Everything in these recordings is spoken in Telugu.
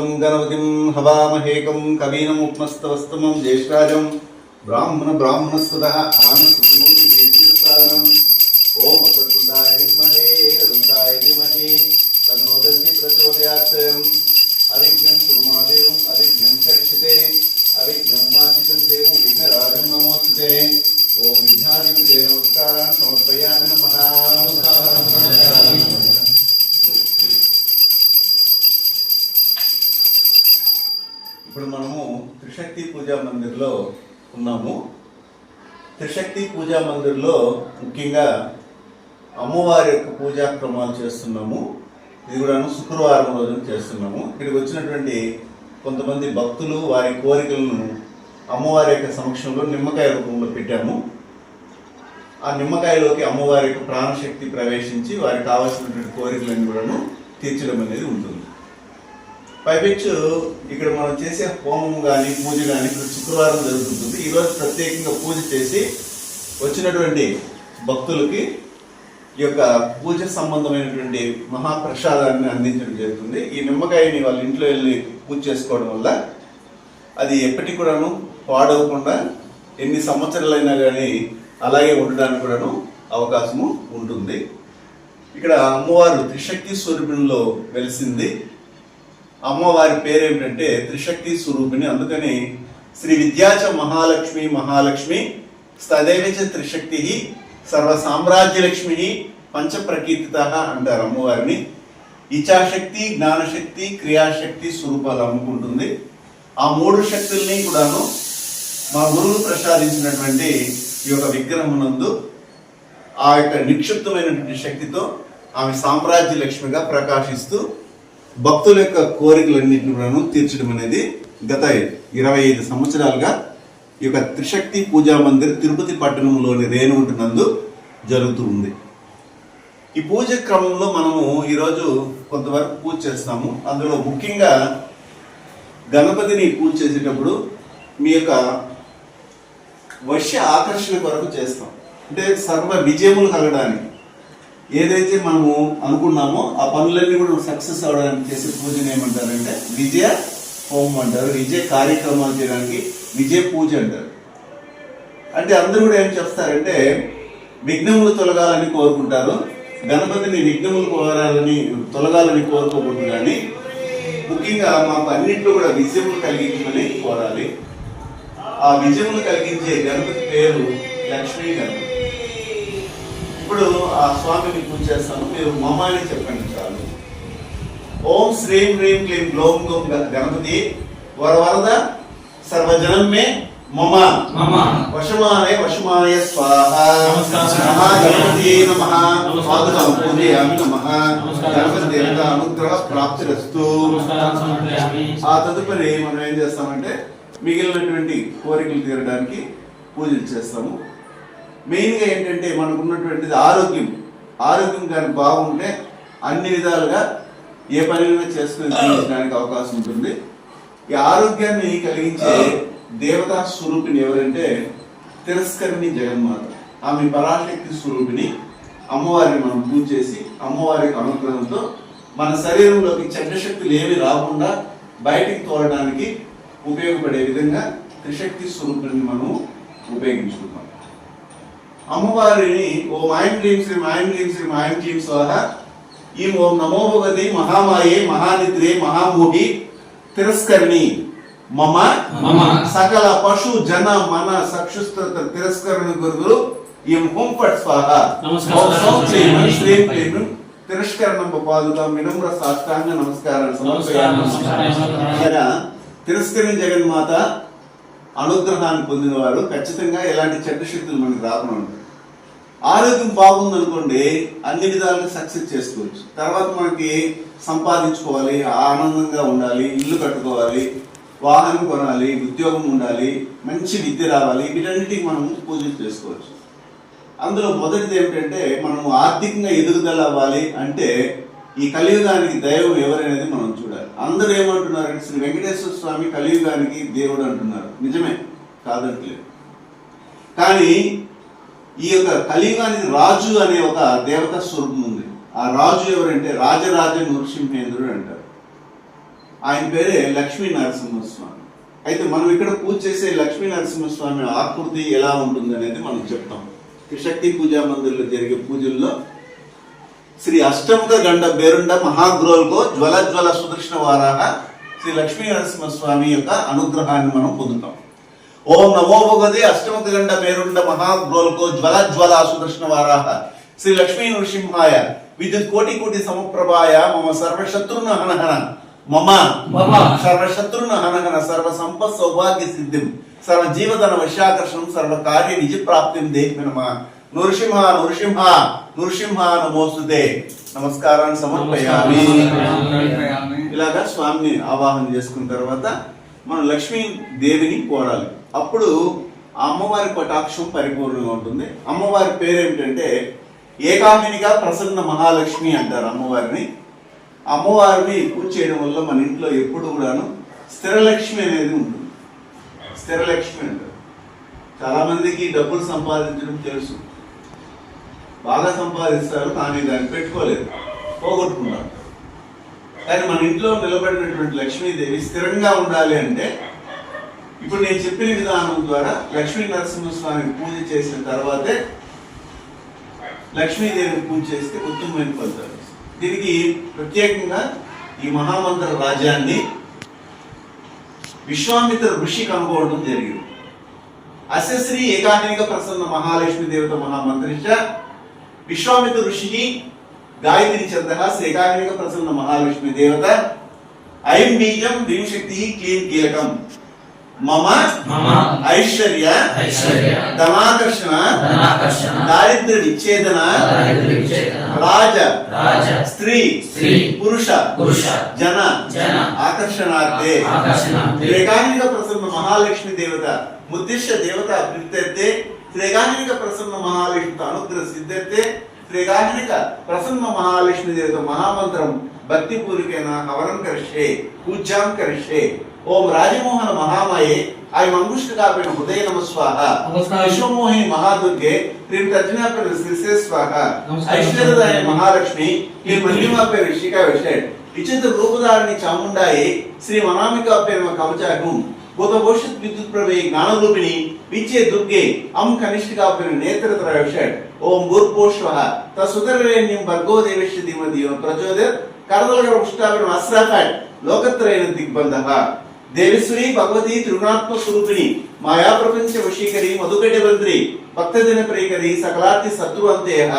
तं गणपतिं हवामहेकं कवीनमुपमस्तवस्तमं ज्येष्ठराजं ब्राह्मणस्पदः आनन्दं ओम अकर्तुण्डाय विद्महे रुद्राय धीमहि तन्नो दन्ति प्रचोदयात् अविघ्नं कुर्मदेवं अविघ्नं चक्षते अविघ्नं वाञ्छितं देवं विघ्नराजं नमोस्तुते ओम विघ्नाधिपते नमस्कारान् समर्पयामि नमः। ఇప్పుడు మనము త్రిశక్తి పూజా మందిర్లో ఉన్నాము. త్రిశక్తి పూజా మందిర్లో ముఖ్యంగా అమ్మవారి యొక్క పూజా క్రమాలు చేస్తున్నాము. ఇది కూడా శుక్రవారం రోజున చేస్తున్నాము. ఇక్కడికి వచ్చినటువంటి కొంతమంది భక్తులు వారి కోరికలను అమ్మవారి యొక్క సమక్షంలో నిమ్మకాయ రూపంలో పెట్టాము. ఆ నిమ్మకాయలోకి అమ్మవారి యొక్క ప్రాణశక్తి ప్రవేశించి వారికి కావాల్సినటువంటి కోరికలను కూడా తీర్చడం అనేది ఉంటుంది. పైపెచ్చు ఇక్కడ మనం చేసే హోమం కానీ పూజ కానీ శుక్రవారం జరుగుతుంది. ఈరోజు ప్రత్యేకంగా పూజ చేసి వచ్చినటువంటి భక్తులకి ఈ యొక్క పూజ సంబంధమైనటువంటి మహాప్రసాదాన్ని అందించడం జరుగుతుంది. ఈ నిమ్మకాయని వాళ్ళ ఇంట్లో వెళ్ళి పూజ చేసుకోవడం వల్ల అది ఎప్పటికి కూడాను పాడవకుండా ఎన్ని సంవత్సరాలైనా కానీ అలాగే ఉండడానికి కూడాను అవకాశము ఉంటుంది. ఇక్కడ అమ్మవారు త్రిశక్తి స్వరూపిణిలో వెలిసింది. అమ్మవారి పేరేమిటంటే త్రిశక్తి స్వరూపిణి. అందుకని శ్రీ విద్యాచ మహాలక్ష్మి మహాలక్ష్మి తదేవచ త్రిశక్తి సర్వ సామ్రాజ్యలక్ష్మి పంచప్రకీర్తిత అంటారు అమ్మవారిని. ఇచ్ఛాశక్తి, జ్ఞానశక్తి, క్రియాశక్తి స్వరూపాలు అమ్ముకుంటుంది. ఆ మూడు శక్తుల్ని కూడాను మా గురువు ప్రసాదించినటువంటి ఈ యొక్క విగ్రహమునందు ఆ యొక్క నిక్షిప్తమైనటువంటి శక్తితో ఆమె సామ్రాజ్య లక్ష్మిగా ప్రకాశిస్తూ భక్తుల యొక్క కోరికలన్నింటినీ కూడా తీర్చడం అనేది గత 25 సంవత్సరాలుగా ఈ యొక్క త్రిశక్తి పూజా మందిర్ తిరుపతి పట్టణంలోని రేణుగుంట నందు జరుగుతూ ఉంది. ఈ పూజ క్రమంలో మనము ఈరోజు కొంతవరకు పూజ చేస్తాము. అందులో ముఖ్యంగా గణపతిని పూజ చేసేటప్పుడు మీ యొక్క వశ్య ఆకర్షణ కొరకు చేస్తాం. అంటే సర్వ విజయములు కలగడానికి ఏదైతే మనము అనుకున్నామో ఆ పనులన్నీ కూడా సక్సెస్ అవడానికి చేసే పూజను ఏమంటారంటే విజయ హోమం అంటారు. విజయ కార్యక్రమాలు చేయడానికి విజయ పూజ అంటారు. అంటే అందరూ కూడా ఏం చేస్తారంటే విఘ్నములు తొలగాలని కోరుకుంటారు. గణపతిని విఘ్నములు తొలగాలని కోరుకోకూడదు, కానీ ముఖ్యంగా మాకు అన్నింటిలో కూడా విజయములు కలిగించమని కోరాలి. ఆ విజయములు కలిగించే గణపతి పేరు లక్ష్మీ గణపతి. ఇప్పుడు ఆ స్వామిని పూజ చేస్తాను. మీరు మమ అని చెప్పండి చాలు. ఓం శ్రీం హ్రీం క్లీం గ్లోం గోం గణపతి వరవరద సర్వజనం మే మమ వశమాయ స్వాహ మహాగణపతి నమః స్వాగతం పూజయామి నమః గణపతి దేవత అనుగ్రహ ప్రాప్తిరస్తు. ఆ తదుపరి మనం ఏం చేస్తామంటే మిగిలినటువంటి కోరికలు తీరడానికి పూజలు చేస్తాము. మెయిన్గా ఏంటంటే మనకు ఉన్నటువంటిది ఆరోగ్యం కానీ బాగుంటే అన్ని విధాలుగా ఏ పనిగా చేసుకుని జీవించడానికి అవకాశం ఉంటుంది. ఈ ఆరోగ్యాన్ని కలిగించే దేవతా స్వరూపిణి ఎవరంటే తిరస్కరిణి జగన్మాత. ఆమె పరాశక్తి స్వరూపిణి. అమ్మవారిని మనం పూజ చేసి అమ్మవారి అనుగ్రహంతో మన శరీరంలోకి చెడ్డ శక్తులు ఏమి రాకుండా బయటికి తోలడానికి ఉపయోగపడే విధంగా త్రిశక్తి స్వరూపిణిని మనము ఉపయోగించుకుంటాం. అమ్మవారిని ఓం ఐం క్లీం శ్రీం ఐం క్లీం శ్రీం ఐం క్లీం స్వాహ ఈ ఓం నమో భగవతి మహామాయే మహానిద్రే మహామూఢి తిరస్కరిణి మమ సకల పశు జన మన సక్షుస్త్ర తిరస్కరణ గురువులు ఈం హోం ఫట్ స్వాహ ఓం శ్రీం శ్రీం క్లీం తిరస్కరణం పాదుగా వినమ్ర సాష్టాంగ నమస్కారాలు సమర్పయామి. తిరస్కరిణి జగన్మాత అనుగ్రహాన్ని పొందినవారు ఖచ్చితంగా ఎలాంటి చెడ్డ శక్తులు మనకి రాకుండా ఉంటాయి. ఆరోగ్యం బాగుందనుకోండి అన్ని విధాలుగా సక్సెస్ చేసుకోవచ్చు. తర్వాత మనకి సంపాదించుకోవాలి, ఆనందంగా ఉండాలి, ఇల్లు కట్టుకోవాలి, వాహనం కొనాలి, ఉద్యోగం ఉండాలి, మంచి విద్య రావాలి, వీటన్నిటికీ మనం పూజలు చేసుకోవచ్చు. అందులో మొదటిది ఏమిటంటే మనం ఆర్థికంగా ఎదుగుదల అవ్వాలి అంటే ఈ కలియుగానికి దైవం ఎవరనేది మనం చూడాలి. అందరూ ఏమంటున్నారంటే శ్రీ వెంకటేశ్వర స్వామి కలియుగానికి దేవుడు అంటున్నారు. నిజమే, కాదంటలేదు. కానీ ఈ యొక్క కలియుగానికి రాజు అనే ఒక దేవతా స్వరూపం ఉంది. ఆ రాజు ఎవరంటే రాజరాజ నృసింహేంద్రుడు అంటారు. ఆయన పేరే లక్ష్మీ నరసింహస్వామి. అయితే మనం ఇక్కడ పూజ చేసే లక్ష్మీ నరసింహస్వామి ఆకృతి ఎలా ఉంటుంది అనేది మనం చెప్తాం. త్రిశక్తి పూజా మందిర్లో జరిగే పూజల్లో శ్రీ అష్టముఖ గండ బేరుండ మహాగ్రోల్కో జ్వల జ్వల సుదర్శన వారాహ శ్రీ లక్ష్మీ నరసింహస్వామి యొక్క అనుగ్రహాన్ని మనం పొందుతాం. ఓం నమో భగవతే అష్టముఖ గండ బేరుండ మహాగ్రోల్కో జ్వల జ్వల సుదర్శన వారాహ శ్రీ లక్ష్మీ నృసింహాయ విద్యుత్ కోటి కోటి సమప్రభాయ మమ సర్వశత్రున హనహన మమ సర్వశత్రున హనహన సర్వ సంపత్ సౌభాగ్య సిద్ధిం సర్వ జీవధన వశ్యాకర్షణం సర్వ కార్య నిజ ప్రాప్తిం దేహ్మినమా నృసింహ నృసింహ నృసింహ నమోస్తుతే నమస్కారాన్ని సమర్పయామి. ఇలాగా స్వామిని ఆవాహన చేసుకున్న తర్వాత మనం లక్ష్మీ దేవిని కోరాలి. అప్పుడు ఆ అమ్మవారి కటాక్షం పరిపూర్ణంగా ఉంటుంది. అమ్మవారి పేరేమిటంటే ఏకాకినిగా ప్రసన్న మహాలక్ష్మి అంటారు అమ్మవారిని. అమ్మవారిని పూజ చేయడం వల్ల మన ఇంట్లో ఎప్పుడు కూడాను స్థిరలక్ష్మి అనేది ఉంటుంది. స్థిరలక్ష్మి అంటారు. చాలా మందికి డబ్బులు సంపాదించడం తెలుసు, బాగా సంపాదిస్తారు, కానీ దాన్ని పెట్టుకోలేదు, పోగొట్టుకున్నారు. కానీ మన ఇంట్లో నిలబడినటువంటి లక్ష్మీదేవి స్థిరంగా ఉండాలి అంటే ఇప్పుడు నేను చెప్పిన విధానం ద్వారా లక్ష్మీ నరసింహస్వామికి పూజ చేసిన తర్వాతే లక్ష్మీదేవిని పూజ చేస్తే ఉత్తమమైన ఫలితాలు. దీనికి ప్రత్యేకంగా ఈ మహామంత్ర రాజ్యాన్ని విశ్వామిత్ర ఋషి కనుగోవడం జరిగింది. అస్యశ్రీ ఏకాకినిక ప్రసన్న మహాలక్ష్మి దేవత మహామంత్రిష విశ్వామిత్ర ఋషి గాయత్రి ఛంద శ్రీ ఏకాకినిక ప్రసన్న మహాలక్ష్మి దేవత ఐం బీజం హ్రీం శక్తి క్లీం కీలకం మమ ఐశ్వర్య ధనాకర్షణ దారిద్ర్య విచ్ఛేదన రాజ స్త్రీ పురుష జన ఆకర్షణార్థే త్రిగానిక ప్రసన్న మహాలక్ష్మి దేవత ముద్దిష్ట దేవత ప్రీత్యర్థే త్రిగానిక ప్రసన్న మహాలక్ష్మి అనుగ్రహ సిద్ధ్యర్థే త్రిగానిక ప్రసన్న మహాలక్ష్మి దేవత మహామంత్రం భక్తి పూర్వకేన హవనం కరిష్యే పూజ్యాం కరిష్యే. ఓం రాజమోహన మహామాయే ఐ మంగుష్కాపేణ హృదయ నమస్వాహ విశ్వమోహిని మహాదుర్గే క్రీం తర్జనాపేణ శ్రీశే స్వాహ ఐశ్వర్యదాయ మహాలక్ష్మి క్రీం మల్లిమాపేణ ఋషికా విషయ్ విచిత్ర రూపధారిణి చాముండాయి శ్రీ మనామికాపేణ కవచాహం భూతభవిష్యత్ విద్యుత్ ప్రభే జ్ఞానరూపిణి విచ్చే దుర్గే అం కనిష్ఠికాపేణ నేత్రత్రయ విషయ్. ఓం భూర్భువః తసుదరేణ్యం భర్గో దేవస్య ధీమహి ప్రచోదయాత్ కరదలగర ఉష్టాపేణ అస్రాఫాట్ లోకత్రయణ దిగ్బంధః. దేవిశ్రీ భగవతి త్రిగుణాత్మ స్వరూపిణి మాయా ప్రపంచ వశీకరి మధుకటి బంద్రి భక్తజన ప్రియకరి సకలార్తి శత్రువంతేహ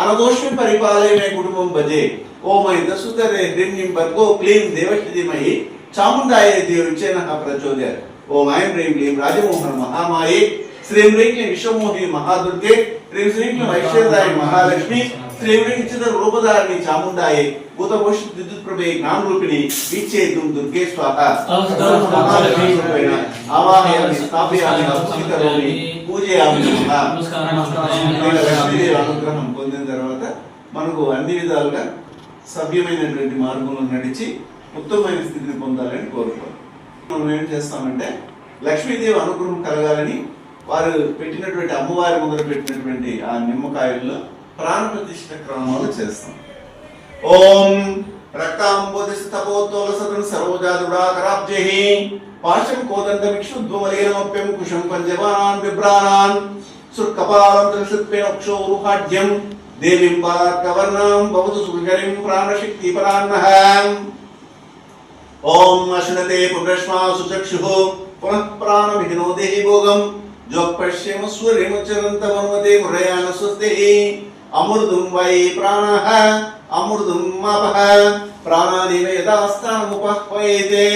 అనదోష్మి పరిపాలయ మే కుటుంబం భజే. ఓమై దసుతరే హ్రీం భర్గో క్లీం దేవస్య ధీమహి చాముండాయ దేవచేనః ప్రచోదయాత్. ఓం ఐం హ్రీం క్లీం రాజమోహన మహామాయే శ్రీం హ్రీం క్లీం విశ్వమోహిని మహాదుర్గే హ్రీం శ్రీం క్లీం ఐశ్వర్యదాయ మహాలక్ష్మి శ్రీం హ్రీం విచిత్ర రూపధారిణి చాముండాయ భూతభవిష్యత్ విద్యుత్ ప్రభే జ్ఞానరూపిణి వీక్షే దుర్గే స్వాహ ఆవాహయామి స్థాపయామి అభిషేకరోమి పూజయామి. లక్ష్మీదేవి అనుగ్రహం పొందిన తర్వాత మనకు అన్ని విధాలుగా సభ్యమైనటువంటి మార్గంలో నడిచి ఉత్తమమైన స్థితిని పొందాలని కోరుకోవాలి. మనం ఏం చేస్తామంటే లక్ష్మీదేవి అనుగ్రహం కలగాలని వారు పెట్టినటువంటి అమ్మవారి ముందర పెట్టినటువంటి ఆ నిమ్మకాయల్లో ప్రాణ ప్రతిష్ఠ క్రమాలు చేస్తాం. ఓం రక్తాంబోధిస్తపోత్తోలసదం సర్వజాదుడాకరాబ్జైః పాశం కోదండమిక్షుద్వమలేనమప్యం కుశం పంచబాణాన్ బిభ్రాణాన్ సుకపాలం త్రిశుత్పేనక్షోరుహాఢ్యం దేవీం బాలార్కవర్ణాం భవతు సుఖకరీం ప్రాణశక్తి పరాన్నః. ఓం అశునతే పునశ్మా సుచక్షుః పునః ప్రాణవిఘ్నో దేహి భోగం జోక్పశ్యేమ సూర్యముచ్చరంతమనుమతే మురయాన స్వస్తిః. అమృతం వై ప్రాణః అమృతం మాపః ప్రాణాని వేదాస్థానముపహ్వయేతే.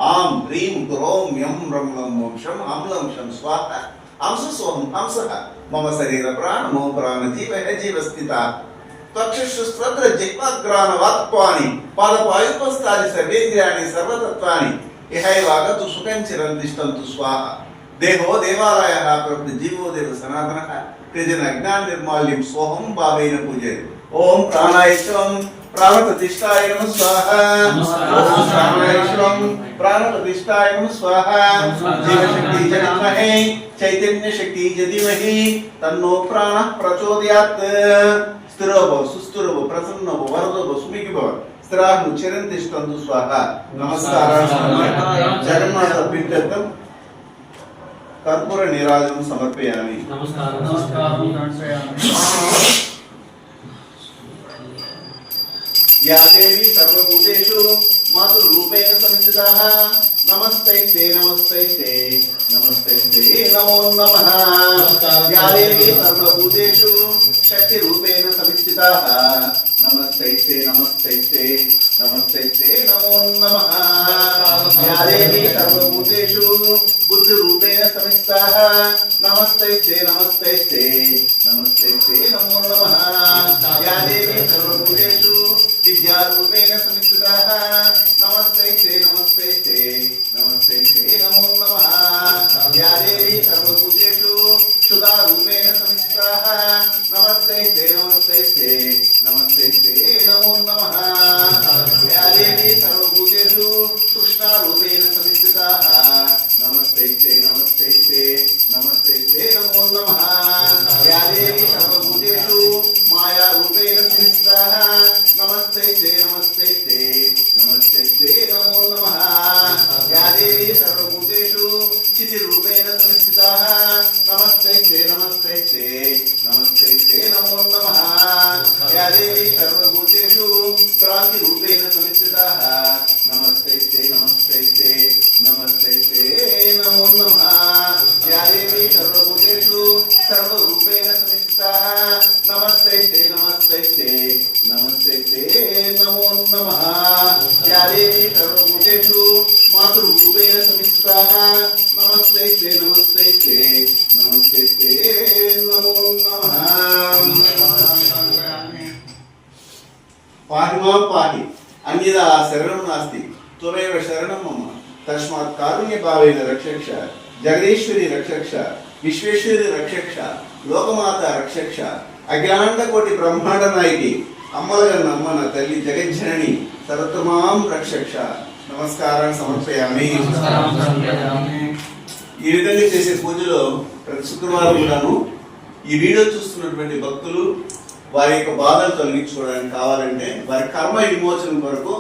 ఆం హ్రీం క్రోం యం బ్రహ్మం మోక్షం ఆమ్లం శం స్వాహ అంశసోహం హంసః మమ శరీర ప్రాణమో ప్రాణజీవః జీవస్థితా త్వక్షుశ్రుస్త్వత్ర జిహ్వాగ్రాణ వాక్పాని పాదపాయుపస్థాని సర్వేంద్రియాణి సర్వతత్వాని ఇహైవాగతు సుఖం చిరంతిష్టంతు స్వాహ. దేహో దేవాలయః ప్రకృతి జీవో దేవ సనాతనః త్రిజన అజ్ఞాన నిర్మాల్యం సోహం భావేన పూజయతి. ఓం ప్రాణాయేశ్వరం ప్రాణ ప్రతిష్ఠాయ నమః స్వాహ. ఓం ప్రాణాయేశ్వరం ప్రాణ ప్రతిష్ఠాయ నమః స్వాహ. జీవశక్తి చ విద్మహే చైతన్య శక్తి చ ధీమహి తన్నో ప్రాణః ప్రచోదయాత్. స్థిరో భవ సుస్థిరో భవ ప్రసన్నో భవ వరదో భవ సుఖీ భవ స్త్రాహు చిరంతిష్టంతు స్వాహ. నమస్కారం. జగన్మాత ప్రీత్యర్థం కర్పూర నీరాజనం సమర్పయామి. యా దేవి సర్వభూతేషు మాతృరూపేణ సంస్థితాః నమస్తైతే నమస్తైతే నమస్తైతే నమో నమః. యా దేవి సర్వభూతేషు శక్తిరూపేణ సంస్థితాః నమస్తైతే నమస్తైతే నమస్తైతే నమో నమః. యా దేవి సర్వభూతేషు బుద్ధిరూపేణ సంస్థితాః నమస్తైతే నమస్తైతే నమస్తైతే నమో నమః. యా దేవి సర్వభూతేషు విద్యారూపేణ సంస్థితాః నమస్తైతే నమస్తైతే నమస్తైతే నమో నమః. యా దేవి సర్వభూతేషు క్షుధారూపేణ సంస్థితాః నమస్తైతే నమస్తైతే నమస్తైతే నమో నమః. యా దేవి సర్వభూతేషు కృష్ణారూపేణ సంస్థితాః నమస్తైతే నమస్తైతే నమస్తైతే నమో నమః. యా దేవి సర్వభూతేషు మాయారూపేణ సంస్థితాః నమస్తైతే నమస్తైతే నమస్తైతే నమో నమః. యా దేవి సర్వభూతేషు చితిరూపేణ సంస్థితాః నమస్తైతే నమస్తైతే నమస్తైతే నమో నమః. యా దేవి సర్వభూతేషు క్రాంతిరూపేణ సంస్థితాః నమస్తైతే నమస్తైతే నమస్తైతే నమో నమః. యా దేవి సర్వభూతేషు సర్వరూపేణ సంస్థితాః నమస్తైతే నమస్తైతే నమస్తైతే నమో నమః. యా దేవి సర్వభూతేషు మాతృరూపేణ సంస్థితాః నమస్తైతే నమస్తైతే నమస్తైతే నమో నమః. పాహిమా పాహి అన్యదా శరణం నాస్తి త్వమేవ శరణం మమ. తస్మాత్ కారుణ్య భావేన రక్షక్ష. జగదీశ్వరి రక్షక్ష. విశ్వేశ్వరి రక్షక్ష. లోకమాత రక్షక్ష. అఖిలాండ కోటి బ్రహ్మాండ నాయకి అమ్మలుగా నమ్మన తల్లి జగజ్జనని సర్వత్రమాం రక్షక్ష. నమస్కారం సమర్పయామి. ఈ విధంగా చేసే పూజలో ప్రతి శుక్రవారం కూడాను ఈ వీడియో చూస్తున్నటువంటి భక్తులు వారి యొక్క బాధలు తొలగించుకోవడానికి కావాలంటే వారి కర్మ విమోచన కొరకు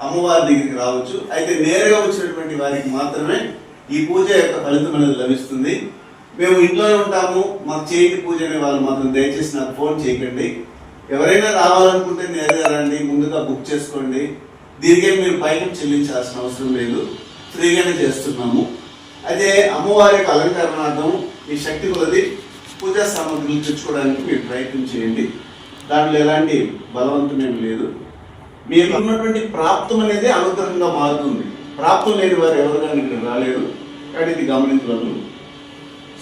అమ్మవారి దగ్గరికి రావచ్చు. అయితే నేరుగా వచ్చినటువంటి వారికి మాత్రమే ఈ పూజ యొక్క ఫలితం అనేది లభిస్తుంది. మేము ఇంట్లోనే ఉంటాము, మాకు చేయండి పూజ అనే వాళ్ళు మాత్రం దయచేసి నాకు ఫోన్ చేయకండి. ఎవరైనా రావాలనుకుంటే నేరుగా రండి, ముందుగా బుక్ చేసుకోండి. దీనికే మీరు పైన చెల్లించాల్సిన అవసరం లేదు, ఫ్రీగానే చేస్తున్నాము. అయితే అమ్మవారి యొక్క అలంకరణార్థం మీ శక్తి కొలది పూజా సామాగ్రిలు తెచ్చుకోవడానికి మీరు ప్రయత్నం చేయండి. దాంట్లో ఎలాంటి బలవంతమేం లేదు. మీకు ఉన్నటువంటి ప్రాప్తం అనేది అనుగ్రహంగా మారుతుంది. ప్రాప్తం లేని వారు ఎవరు కానీ ఇక్కడ రాలేరు, కానీ ఇది గమనించగలరు.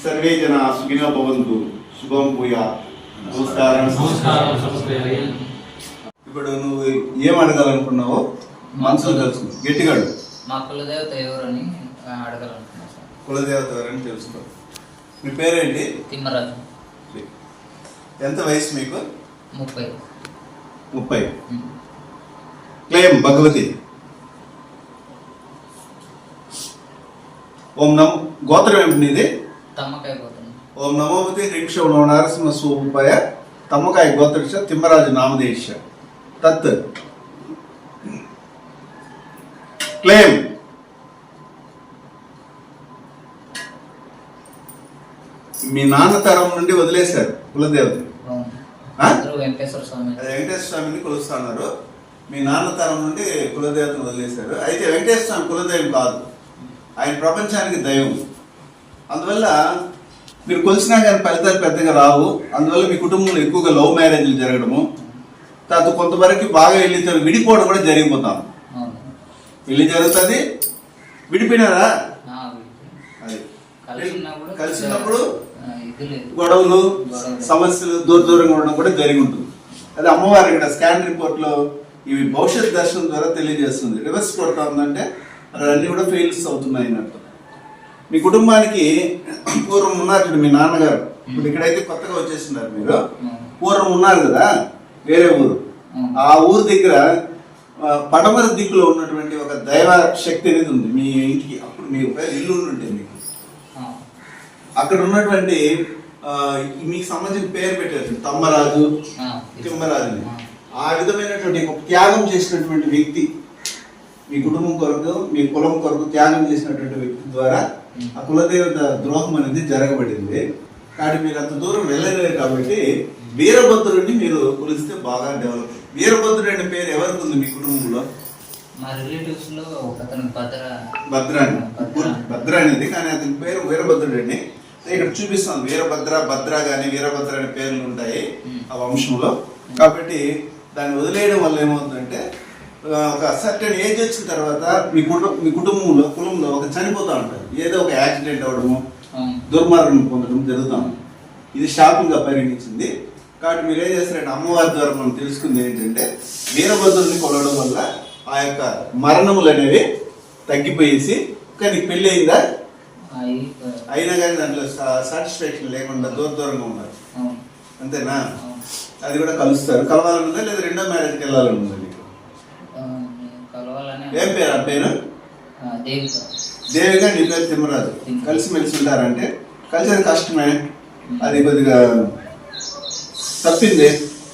సర్వే జన సుఖినో భవంతు. శుభం భూయాత్. నమస్కారం. ఇప్పుడు నువ్వు ఏం అడగాలనుకున్నావో మనసులో తెలుసు, గట్టిగా అడుగు. మా కులదేవత ఎవరని అడగాలనుకున్నా సార్. కులదేవత ఎవరని తెలుసుకో. మీ పేరేంటి? తిమ్మరాజు. ఎంత వయసు మీకు? 30. క్లెయిమ్ భగవతి. ఓం నమో. గోత్రం ఏమిటి నీది? తమ్మకాయ గోత్రం. ఓం నమోవతి హ్రీక్ష నరసింహ స్వరూపాయ తమ్మకాయ గోత్రక్ష తిమ్మరాజు నామదేశ తత్. క్లెయిమ్. మీ నాన్న తరం నుండి వదిలేశారు కులదేవత. వెంకటేశ్వర స్వామి. వెంకటేశ్వర స్వామిని కొలుస్తున్నారు. మీ నాన్న తరం నుండి కులదేవతను వదిలేశారు. అయితే వెంకటేశ్వర స్వామి కులదైవం కాదు, ఆయన ప్రపంచానికి దైవం. అందువల్ల మీరు కొలిసినా కానీ ఫలితాలు పెద్దగా రావు. అందువల్ల మీ కుటుంబంలో ఎక్కువగా లవ్ మ్యారేజ్లు జరగడము, తర్వాత కొంతవరకు బాగా వెళ్ళి విడిపోవడం కూడా జరిగిపోతాం. పెళ్లి జరుగుతుంది, విడిపోయినారా? అది కలిసినప్పుడు గొడవలు, సమస్యలు, దూరంగా ఉండడం కూడా జరిగి ఉంటుంది. అది అమ్మవారి ఇక్కడ స్కాన్ రిపోర్ట్ లో ఇవి భవిష్యత్ దర్శనం ద్వారా తెలియజేస్తుంది. రివర్స్ కొడతా ఉందంటే అక్కడ అన్ని కూడా ఫెయిల్స్ అవుతున్నాయి అన్నట్టు. మీ కుటుంబానికి పూర్వం ఉన్నారు మీ నాన్నగారు, ఇప్పుడు ఇక్కడైతే కొత్తగా వచ్చేస్తున్నారు. మీరు పూర్వం ఉన్నారు కదా వేరే ఊరు, ఆ ఊరు దగ్గర పడమర దిక్కులో ఉన్నటువంటి ఒక దైవ శక్తి అనేది ఉంది మీ ఇంటికి. అప్పుడు మీ ఇల్లు ఉంటుంది మీకు. అక్కడ ఉన్నటువంటి మీకు సంబంధించిన పేరు పెట్టారు తమ్మరాజు, తిమ్మరాజు. ఆ విధమైనటువంటి ఒక త్యాగం చేసినటువంటి వ్యక్తి, మీ కుటుంబం కొరకు మీ కులం కొరకు త్యాగం చేసినటువంటి వ్యక్తి ద్వారా ఆ కులదేవత ద్రోహం అనేది జరగబడింది. కాబట్టి మీరు అంత దూరం వెళ్ళలేరు కాబట్టి వీరభద్రుడిని మీరు కొలిస్తే బాగా డెవలప్. వీరభద్రుడు అనే పేరు ఎవరికి ఉంది మీ కుటుంబంలో? మా రిలేటివ్స్ లో ఒకతను భద్ర అనేది, కానీ అతని పేరు వీరభద్రుడు అండి. ఇక్కడ చూపిస్తాం భద్ర కానీ వీరభద్ర అనే పేర్లు ఉంటాయి ఆ వంశంలో. కాబట్టి దాన్ని వదిలేయడం వల్ల ఏమవుతుందంటే ఒక సర్టెన్ ఏజ్ వచ్చిన తర్వాత మీ కుటుంబంలో కులంలో ఒక చనిపోతూ ఉంటారు, ఏదో ఒక యాక్సిడెంట్ అవ్వడము, దుర్మార్గం పొందడం జరుగుతాం. ఇది శాపంగా పరిగణించింది. కాబట్టి మీరు ఏం చేస్తారంటే అమ్మవారి ద్వారా మనం తెలుసుకుంది ఏంటంటే వీరభద్రుడిని కొలవడం వల్ల ఆ యొక్క మరణములు అనేవి తగ్గిపోయేసి, కానీ పెళ్ళి అయిందా? అయినా కానీ దాంట్లో సాటిస్ఫాక్షన్ లేకుండా దూరంగా ఉన్నారు, అంతేనా? అది కూడా కలుస్తారు. కలవాలనుందా లేదా రెండో మ్యారేజ్కి వెళ్ళాలనుందా మీకు? ఏం పేరు ఆ పేరు? దేవిగా. నీ పేరు తిమ్మరాజు. కలిసిమెలిసి ఉంటారంటే కలిసేది కష్టమే. అది కొద్దిగా తప్పింది,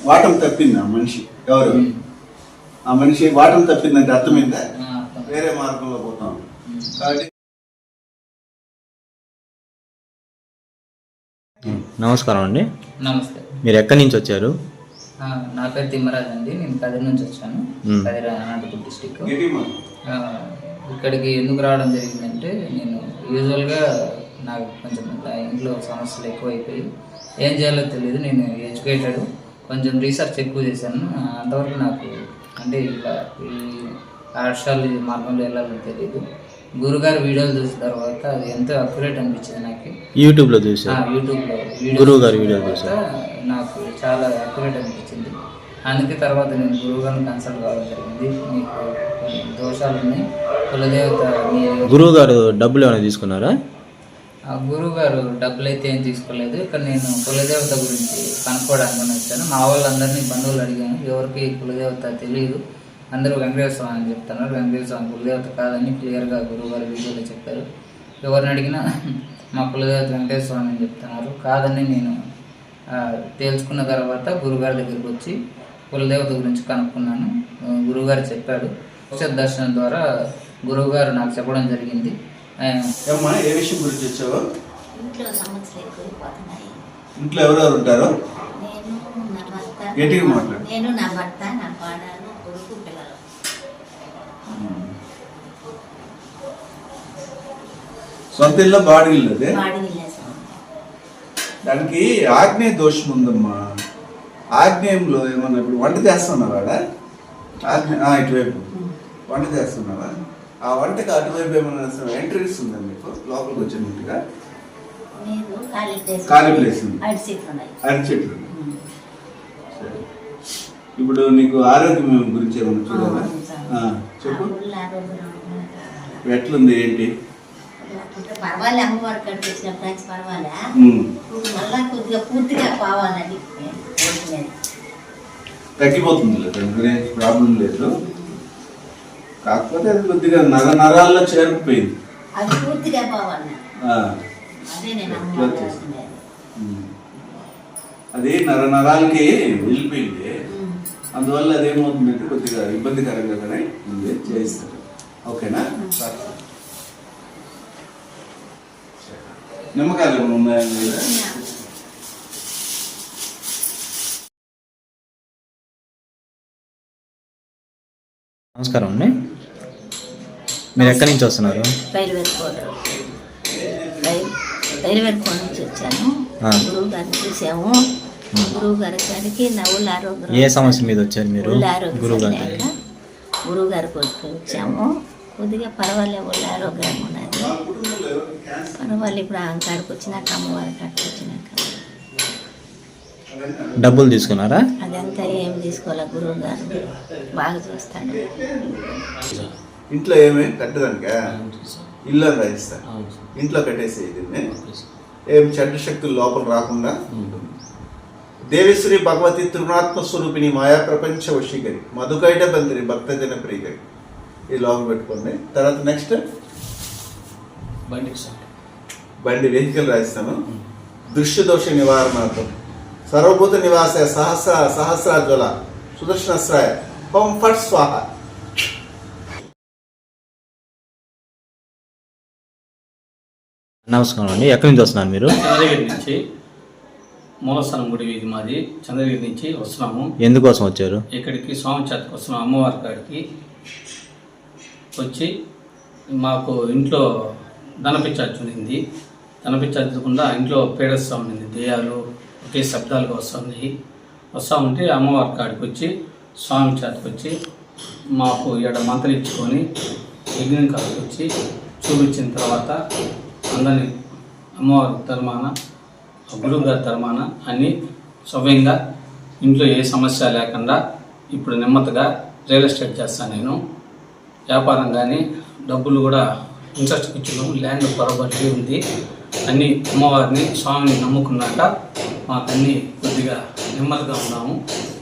వాటం తప్పింది ఆ మనిషి. ఎవరు ఆ మనిషి? వాటం తప్పిందంటే అర్థమైందా? వేరే మార్గంలో పోతాం. కాబట్టి నమస్కారం అండి. నమస్తే. మీరు ఎక్కడి నుంచి వచ్చారు? నా పేరు తిమ్మరాజు అండి. నేను కదిరి నుంచి వచ్చాను. కదిరి అనంతపురం డిస్టిక్. ఇక్కడికి ఎందుకు రావడం జరిగిందంటే, నేను యూజువల్గా నాకు కొంచెం ఇంట్లో సమస్యలు ఎక్కువైపోయి ఏం చేయాలో తెలియదు. నేను ఎడ్యుకేటెడ్, కొంచెం రీసెర్చ్ ఎక్కువ చేశాను. అంతవరకు నాకు అంటే ఇలా ఈ ఆర్షాలజీ మార్గంలో వెళ్ళాలని తెలియదు. గురుగారు వీడియోలు చూసిన తర్వాత అది ఎంతో అక్యురేట్ అనిపించింది నాకు. యూట్యూబ్లో చూసాను. యూట్యూబ్లో గురువుగారు వీడియోలు చూసా, నాకు చాలా అక్యురేట్ అనిపించింది. అందుకే తర్వాత నేను గురువుగారిని కన్సల్ట్ కావడం జరిగింది. మీకు కొన్ని దోషాలు ఉన్నాయి, కులదేవత. గురువు గారు డబ్బులు ఏమైనా తీసుకున్నారా? గురువుగారు డబ్బులు అయితే ఏం తీసుకోలేదు. ఇక్కడ నేను కులదేవత గురించి కనుక్కోవడానికి వచ్చాను. మా వాళ్ళందరినీ బంధువులు అడిగాను, ఎవరికి కులదేవత తెలియదు, అందరూ వెంకటేశ్వర స్వామి అని చెప్తున్నారు. వెంకటేశ్వర స్వామి కులదేవత కాదని క్లియర్గా గురువుగారు వీడియోలో చెప్పారు. ఎవరిని అడిగినా మా కులదేవత వెంకటేశ్వర స్వామి అని చెప్తున్నారు. కాదని నేను తేల్చుకున్న తర్వాత గురువుగారి దగ్గరికి వచ్చి కులదేవత గురించి కనుక్కున్నాను. గురువుగారు చెప్పాడు. భవిష్యత్ దర్శనం ద్వారా గురువుగారు నాకు చెప్పడం జరిగింది. ఏ విషయం గురించి వచ్చావు? ఇంట్లో సమస్యలు ఎక్కువైపోతున్నాయి. ఇంట్లో ఎవరెవరు ఉంటారు? నేను, నా భర్త, నా కోడలు, కొడుకు, పిల్లలు. సొంత ఇల్లు బాడీ ఇల్లు? అదే బాడీ. దానికి ఆగ్నేయ దోషం ఉందమ్మా. ఆగ్నేయంలో ఏమన్నా ఇప్పుడు వంట చేస్తున్నావాడా? ఇటువైపు వంట చేస్తున్నావా? ఆ వంటకి అటువైపు ఏమన్నా ఎంట్రీస్ ఉందా మీకు లోపలికి వచ్చినట్టుగా? ఖాళీ ప్లేస్ ఉంది, అరటి చెట్లు. ఇప్పుడు నీకు ఆరోగ్యం గురించి ఏమన్నా చూడాలా? చెప్పు, ఎట్లుంది ఏంటి? పర్వాలే, అమ్మవారి కాడికి వచ్చినప్పుడు పర్వాలే. మళ్ళా కొద్దిగా పూర్తిగా కావాలని తగ్గిపోతుంది లేదు, ప్రాబ్లం లేదు. కాకపోతే అది కొద్దిగా నరాల్లో చేరుకుపోయింది. అది పూర్తిగా పోవాలి. అది నరాలకి వెళ్ళిపోయింది. అందువల్ల అదేమవుతుందంటే కొద్దిగా ఇబ్బందికరంగానే ఉంది, చేయిస్తారు. ఓకేనా? నిమ్మకాయలు ఏమైనా ఉన్నాయా? నమస్కారం అండి. మీరు ఎక్కడి నుంచి వస్తున్నారు? రైల్వే కోట నుంచి వచ్చాను. గురువు గారిని చూసాము. గురువు గారి కాడికి నవ్వుల ఆరోగ్యం. ఏ సమస్య మీద వచ్చారు మీరు? గురువు గారికి వచ్చాము. కొద్దిగా పర్వాలేదు, వాళ్ళ ఆరోగ్యం ఉన్నది. పర్వాలేదు. ఇప్పుడు కాడికి వచ్చినాక, అమ్మవారి కాడికి వచ్చినాక డబ్బులు తీసుకున్నారా? అదంతా ఏం తీసుకోవాలి. గురువు గారు బాగా చూస్తాడు. ఇంట్లో ఏమి కట్టదానిక ఇల్లు రాయిస్తారు, ఇంట్లో కట్టేసేది. ఏం చెడ్డ శక్తులు లోపల రాకుండా ఉంటుంది. దేవిశ్రీ భగవతి త్రిగుణాత్మ స్వరూపిణి మాయా ప్రపంచ వశీకరి మధుకైట బంతిరి భక్తజన ప్రియకరి. ఈ లోపల పెట్టుకోండి. తర్వాత నెక్స్ట్ బండి వెహికల్ రాయిస్తాను. దృశ్య దోష నివారణార్థం సర్వభూత నివాస సహస్రాజ్వల సుదర్శనస్రాయ ఓం ఫట్ స్వాహ. నమస్కారం అండి, ఎక్కడి నుంచి వస్తున్నారు మీరు? చంద్రగిరి నుంచి మూలస్థానం గుడి వీధి మాది. చంద్రగిరి నుంచి వస్తున్నాము. ఎందుకోసం వచ్చారు? ఇక్కడికి స్వామి చేతకు వస్తున్నాం. అమ్మవారి కాడికి వచ్చి మాకు ఇంట్లో ధనపిచ్చార్చి ఉన్నింది. ధనపిచ్చార్చకుండా ఇంట్లో పీడస్తా ఉన్నింది. దెయ్యాలు ఒకే శబ్దాలుగా వస్తున్నాయి. వస్తూ ఉంటే అమ్మవారి కాడికి వచ్చి స్వామి చేతకు వచ్చి మాకు ఇక్కడ మంత్రం ఇచ్చుకొని యజ్ఞం కాడికి వచ్చి చూపించిన తర్వాత అందరినీ అమ్మవారి ధర్మాన గురువు గారి ధర్మాన అన్నీ సవ్యంగా ఇంట్లో ఏ సమస్య లేకుండా ఇప్పుడు నెమ్మదిగా రియల్ ఎస్టేట్ చేస్తాను. నేను వ్యాపారం కానీ డబ్బులు కూడా ఇంట్రెస్ట్ ఇచ్చినాము. ల్యాండ్ పొరబడి ఉంది. అన్నీ అమ్మవారిని స్వామిని నమ్ముకున్నాక మాకన్నీ కొద్దిగా నెమ్మదిగా ఉన్నాము.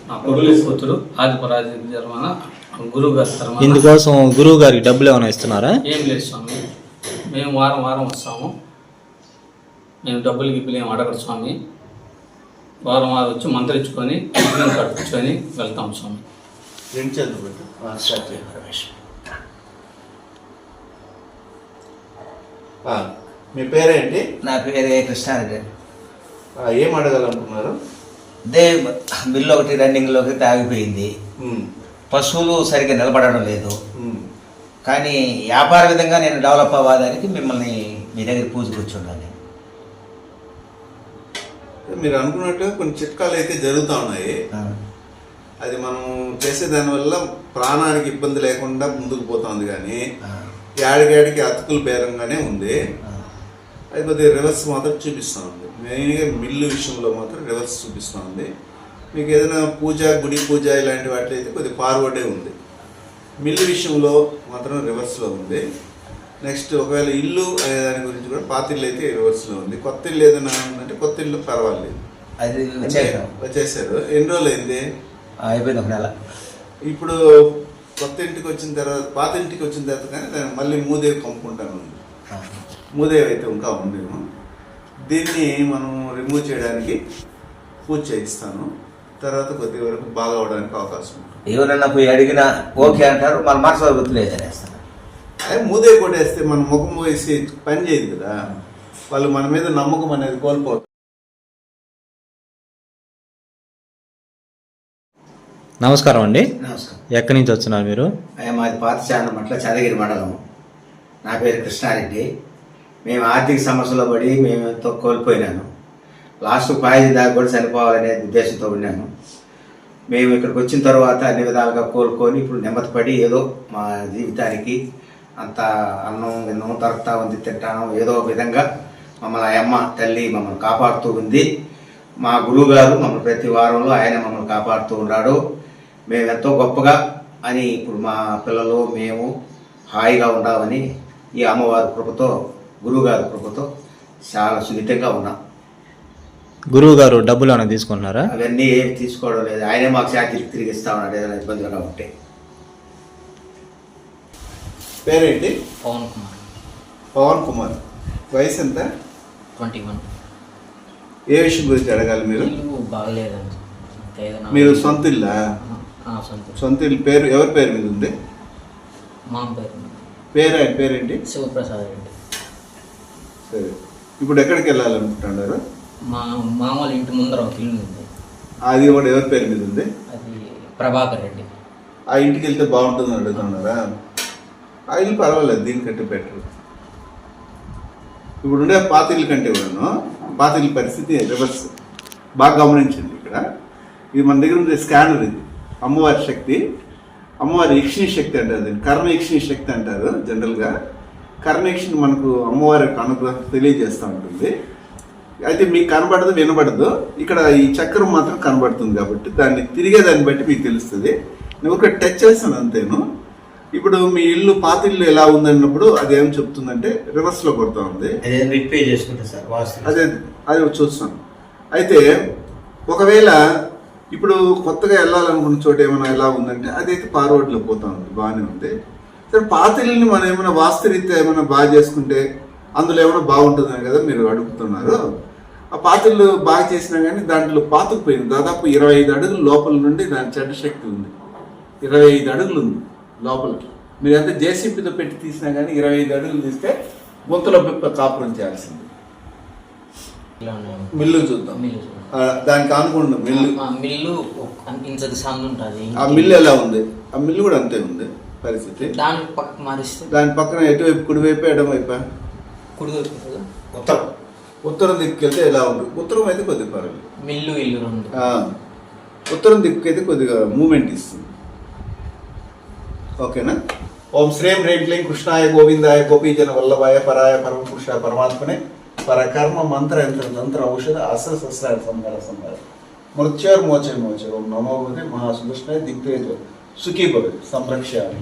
మా కొడుకు కూతురు ఆదిపరాజు ధర్మాన గురువు గారి ధర్మాన. ఇందుకోసం గురువు గారికి డబ్బులు ఏమైనా ఇస్తున్నారా? ఏం లేదు స్వామి, మేము వారం వారం వస్తాము. మేము డబ్బులు గిబ్బులు ఏం అడగడు స్వామి. వారం వారం వచ్చి మంత్రించుకొని యజ్ఞం కట్టుకొని వెళ్తాం స్వామి. మీ పేరేంటి? నా పేరు కృష్ణారెడ్డి. ఏం అడగాలనుకున్నారు? అదే బిల్లు ఒకటి రన్నింగ్లోకి ఆగిపోయింది. పశువులు సరిగ్గా నిలబడడం లేదు. కానీ వ్యాపార విధంగా నేను డెవలప్ అవ్వడానికి మిమ్మల్ని మీ దగ్గర పూజ కూర్చున్నాను. మీరు అనుకున్నట్టు కొన్ని చిట్కాలు అయితే జరుగుతూ ఉన్నాయి. అది మనం చేసే దానివల్ల ప్రాణానికి ఇబ్బంది లేకుండా ముందుకు పోతుంది. కానీ ఏడికేడికి అతుకులు బేరంగానే ఉంది. అది కొద్దిగా రివర్స్ మాత్రం చూపిస్తూ ఉంది. మెయిన్గా మిల్లు విషయంలో మాత్రం రివర్స్ చూపిస్తూ ఉంది. మీకు ఏదైనా పూజ, గుడి పూజ ఇలాంటి వాటి అయితే కొద్దిగా ఫార్వర్డే ఉంది. మిల్లు విషయంలో మాత్రం రివర్స్లో ఉంది. నెక్స్ట్ ఒకవేళ ఇల్లు అనే దాని గురించి కూడా పాత ఇల్లు అయితే రివర్స్లో ఉంది. కొత్త ఇల్లు ఏదైనా ఉందంటే కొత్త ఇల్లు పర్వాలేదు. అది వచ్చేసారు. ఎన్ని రోజులు అయింది? అయిపోయింది, ఒక నెల. ఇప్పుడు కొత్త ఇంటికి వచ్చిన తర్వాత, పాత ఇంటికి వచ్చిన తర్వాత కానీ దాన్ని మళ్ళీ మూదేవి కమ్ముకుంటాను ఉంది. మూదేవి అయితే ఇంకా ఉంది. దీన్ని మనం రిమూవ్ చేయడానికి పూజ చేయిస్తాను. తర్వాత కొద్ది వరకు బాగా అవడానికి అవకాశం ఉంటుంది. ఎవరన్నా పోయి అడిగినా ఓకే అంటారు, మన మనసు గుర్తులేదనేస్తాను. అదే మూదేవి కొట్టేస్తే మన ముఖం వేసి పని చేయదు కదా. వాళ్ళు మన మీద నమ్మకం అనేది కోల్పోతారు. నమస్కారం అండి, నమస్కారం. ఎక్కడి నుంచి వస్తున్నారు మీరు? మాది పాత చానమట్ల చంద్రగిరి మండలం. నా పేరు కృష్ణారెడ్డి. మేము ఆర్థిక సమస్యలో పడి మేము ఎంతో కోల్పోయినాను. లాస్ట్ పాయిజన్ దాకా కూడా చనిపోవాలనే ఉద్దేశంతో ఉన్నాను. మేము ఇక్కడికి వచ్చిన తర్వాత అన్ని విధాలుగా కోలుకొని ఇప్పుడు నెమ్మది పడి ఏదో మా జీవితానికి అంత అన్నం తరుపుతా ఉంది, తింటాను. ఏదో విధంగా మమ్మల్ని అమ్మ తల్లి మమ్మల్ని కాపాడుతూ ఉంది. మా గురువు గారు మమ్మల్ని ప్రతి వారంలో ఆయన మమ్మల్ని కాపాడుతూ ఉన్నాడు. మేము ఎంతో గొప్పగా అని ఇప్పుడు మా పిల్లలు మేము హాయిగా ఉండాలని ఈ అమ్మవారి కృపతో, గురువుగారి కృపతో చాలా సున్నితంగా ఉన్నాం. గురువు గారు డబ్బులు ఏమైనా తీసుకుంటున్నారా? అవన్నీ ఏమి తీసుకోవడం లేదు. ఆయనే మాకు శాంతి తిరిగి ఇస్తా ఉన్నాడు ఏదైనా ఇబ్బందిగా ఉంటే. పేరేంటి? పవన్ కుమార్. పవన్ కుమార్. వయసు ఎంత? 21. ఏ విషయం గురించి అడగాలి మీరు? ఇల్లు బాగలేదండి. మీరు సొంత ఇల్లా? సొంత ఇల్లు పేరు ఎవరి పేరు మీద ఉంది? మా పేరు. ఆయన పేరేంటి? శివప్రసాద్ రెడ్డి. సరే, ఇప్పుడు ఎక్కడికి వెళ్ళాలనుకుంటున్నారు? మా మామూలు ఇంటి ముందర ఒక ఇల్లు ఉంది. అది కూడా ఎవరి పేరు మీద ఉంది? అది ప్రభాకర్ రెడ్డి. ఆ ఇంటికి వెళ్తే బాగుంటుందని అడుగుతున్నారా? ఆ ఇల్లు పర్వాలేదు, దీనికంటే బెటర్. ఇప్పుడు ఉండే పాత ఇల్లు కంటే కూడాను పాత ఇల్లు పరిస్థితి రివర్స్. బాగా గమనించండి. ఇక్కడ ఇది మన దగ్గర ఉండే స్కానర్. ఇది అమ్మవారి శక్తి, అమ్మవారి ఇక్షిణి శక్తి అంటారు. దీన్ని కర్ణ ఇక్షిణి శక్తి అంటారు జనరల్గా. కర్ణ ఇక్షిణి మనకు అమ్మవారి యొక్క అనుగ్రహం తెలియజేస్తూ ఉంటుంది. అయితే మీకు కనబడదు, వినబడదు. ఇక్కడ ఈ చక్రం మాత్రం కనబడుతుంది కాబట్టి దాన్ని తిరిగేదాన్ని బట్టి మీకు తెలుస్తుంది. నేను ఒక టచ్ చేస్తాను అంతేను. ఇప్పుడు మీ ఇల్లు పాత ఇల్లు ఎలా ఉందన్నప్పుడు అదేం చెప్తుందంటే రివర్స్లో కొడుతూ ఉంది. అదే అది చూస్తాను. అయితే ఒకవేళ ఇప్పుడు కొత్తగా వెళ్ళాలనుకున్న చోట ఏమైనా ఎలా ఉందంటే అదైతే ఫార్వర్డ్లో పోతా ఉంది, బాగానే ఉంది. సరే, పాత ఇల్లుని మనం ఏమైనా వాస్తురీత్యా ఏమైనా బాగా చేసుకుంటే అందులో ఏమైనా బాగుంటుందని కదా మీరు అడుగుతున్నారు. ఆ పాత్రలు బాగా చేసినా కానీ దాంట్లో పాతుకుపోయింది. దాదాపు 25 అడుగులు లోపల నుండి దాని చెడ్డ శక్తి ఉంది. 25 అడుగులు ఉంది లోపల. మీరు ఎంత జేసీపీతో పెట్టి తీసినా కానీ 25 అడుగులు తీస్తే గుంతలో కాపురం చేయాల్సింది. మిల్లు చూద్దాం. దానికి అనుకోండి మిల్లు. మిల్లు ఇంత సందు ఉంటుంది. ఆ మిల్లు ఎలా ఉంది? ఆ మిల్లు కూడా అంతే ఉంది పరిస్థితి. దాని పక్క మారిస్తే దాని పక్కన ఎటువైపు, కుడివైపు ఎడమవైపా? కుడివైపు ఉత్తరం దిక్కుకెళ్తే ఎలా ఉంటుంది? ఉత్తరం అయితే కొద్దిగా పర్వాలేదు. మిల్లు ఇల్లు రెండు. ఉత్తరం దిక్కుకైతే కొద్దిగా మూమెంట్ ఇస్తుంది. ఓకేనా? ఓం శ్రీం హ్రీం క్లీం కృష్ణాయ గోవిందాయ గోపీజన వల్లభాయ పరాయ పరమ పురుషాయ పరమాత్మనే పరకర్మ మంత్ర యంత్ర తంత్ర ఔషధ అస్త్ర శస్త్రాయ సంహార సంహార మృత్యోర్ మోచే మోచే ఓం నమో భగవతే మహాసుకృష్ణాయ దిగ్తేజ సుఖీ భవ సంరక్షామి.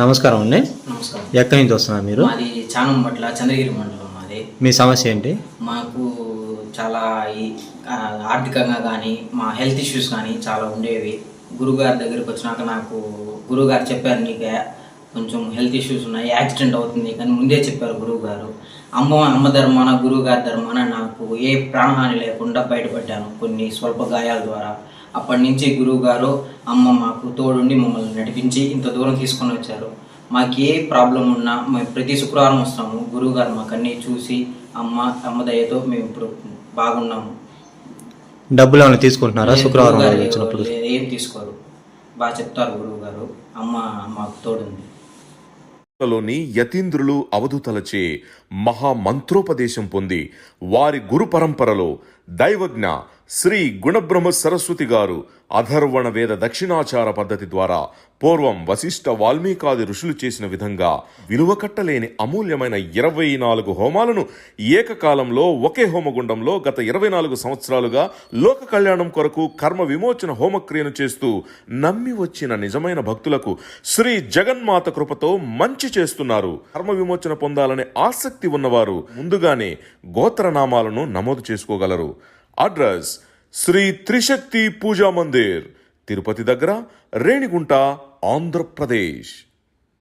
నమస్కారం అండి. నమస్కారం. ఎక్కడి నుంచి వస్తున్నారు మీరు? మాది చానంపట్ల చంద్రగిరి మండలం. మాది. మీ సమస్య ఏంటి? మాకు చాలా ఆర్థికంగా కానీ మా హెల్త్ ఇష్యూస్ కానీ చాలా ఉండేవి. గురుగారి దగ్గరికి వచ్చినాక నాకు గురుగారు చెప్పారు, నీకు కొంచెం హెల్త్ ఇష్యూస్ ఉన్నాయి, యాక్సిడెంట్ అవుతుంది కానీ ముందే చెప్పారు గురువుగారు. అమ్మ ధర్మాన గురువుగారి ధర్మాన నాకు ఏ ప్రాణహాని లేకుండా బయటపడ్డాను కొన్ని స్వల్ప గాయాల ద్వారా. అప్పటి నుంచి గురువుగారు అమ్మ మాకు తోడుండి మమ్మల్ని నడిపించి ఇంత దూరం తీసుకొని వచ్చారు. మాకు ఏ ప్రాబ్లం ఉన్నా మేము ప్రతి శుక్రవారం వస్తాము. గురువుగారు మాకు అన్నీ చూసి అమ్మ దయతో మేము ఇప్పుడు బాగున్నాము. డబ్బులు ఏమైనా తీసుకుంటున్నారా శుక్రవారం వచ్చినప్పుడు? ఏం తీసుకోరు, బాగా చెప్తారు గురువుగారు. అమ్మ మాకు తోడుంది. లోని యతీంద్రులు అవధూతలచే మహామంత్రోపదేశం పొంది వారి గురు పరంపరలో దైవజ్ఞ శ్రీ గుణబ్రహ్మ సరస్వతి గారు అధర్వణ వేద దక్షిణాచార పద్ధతి ద్వారా పూర్వం వశిష్ఠ వాల్మీకాది ఋషులు చేసిన విధంగా విలువ కట్టలేని అమూల్యమైన 24 హోమాలను ఏకకాలంలో ఒకే హోమగుండంలో గత 24 సంవత్సరాలుగా లోక కళ్యాణం కొరకు కర్మ విమోచన హోమక్రియను చేస్తూ నమ్మి వచ్చిన నిజమైన భక్తులకు శ్రీ జగన్మాత కృపతో మంచి చేస్తున్నారు. కర్మ విమోచన పొందాలనే ఆసక్తి ఉన్నవారు ముందుగానే గోత్రనామాలను నమోదు చేసుకోగలరు. అడ్రస్ శ్రీ త్రిశక్తి పూజా మందిర్, తిరుపతి దగ్గర, రేణిగుంట, ఆంధ్రప్రదేశ్.